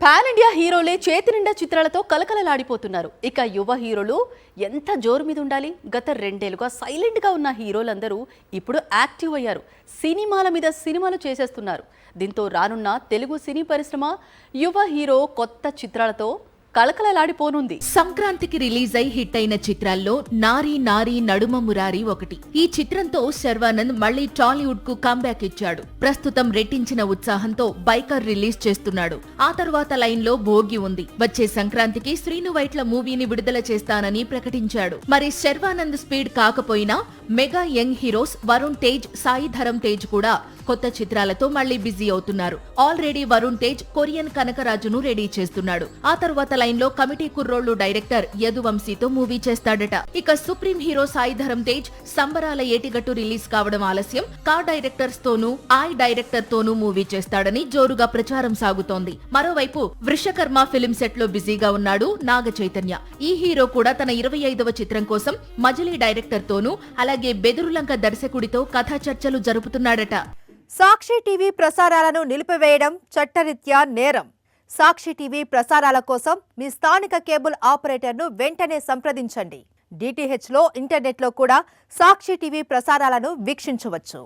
Pan India హీరోలే చేతి నిండా చిత్రాలతో కలకలలాడిపోతున్నారు. ఇక యువ హీరోలు ఎంత జోరు మీద ఉండాలి. గత 2 ఏళ్లుగా సైలెంట్ గా ఉన్న హీరోలందరూ ఇప్పుడు యాక్టివ్ అయ్యారు. సినిమాల మీద సినిమాలు చేసేస్తున్నారు. దీంతో రానున్న తెలుగు సినీ పరిశ్రమ యువ హీరో కొత్త చిత్రాలతో కలకలలాడిపోనుంది. సంక్రాంతికి రిలీజ్ అయి హిట్ అయిన చిత్రాల్లో నారీ నారీ నడుమ మురారి ఒకటి. ఈ చిత్రంతో శర్వానంద్ మళ్లీ టాలీవుడ్ కు కంబ్యాక్ ఇచ్చాడు. ప్రస్తుతం రెట్టించిన ఉత్సాహంతో బైకర్ రిలీజ్ చేస్తున్నాడు. ఆ తర్వాత లైన్ లో భోగి ఉంది. వచ్చే సంక్రాంతికి శ్రీను వైట్ల మూవీని విడుదల చేస్తానని ప్రకటించాడు. మరి శర్వానంద్ స్పీడ్ కాకపోయినా mega young heroes Varun Tej, Sai Dharam Tej కూడా కొత్త చిత్రాలతో మళ్లీ బిజీ అవుతున్నారు. ఆల్రెడీ వరుణ్ తేజ్ కొరియన్ కనకరాజును రెడీ చేస్తున్నాడు. ఆ తర్వాత లైన్ లో కమిటీ కుర్రోళ్లు డైరెక్టర్ యదువంశీతో మూవీ చేస్తాడట. ఇక supreme hero Sai Dharam Tej Sambarala Yetigattu release కావడం ఆలస్యం. కా డైరెక్టర్స్ తోనూ ఆయ్ డైరెక్టర్ తోనూ మూవీ చేస్తాడని జోరుగా ప్రచారం సాగుతోంది. మరోవైపు వృషకర్మ ఫిల్మ్ సెట్ లో బిజీగా ఉన్నాడు నాగ చైతన్య. ఈ హీరో కూడా తన 25వ చిత్రం కోసం మజిలీ డైరెక్టర్ తోనూ అలాగే బెదురులంక దర్శకుడితో కథా చర్చలు జరుపుతున్నాడట. సాక్షి టీవీ ప్రసారాలను నిలిపివేయడం చట్టరీత్యా నేరం. సాక్షి టీవీ ప్రసారాల కోసం మీ స్థానిక కేబుల్ ఆపరేటర్ను వెంటనే సంప్రదించండి. DTHలో ఇంటర్నెట్లో కూడా సాక్షి టీవీ ప్రసారాలను వీక్షించవచ్చు.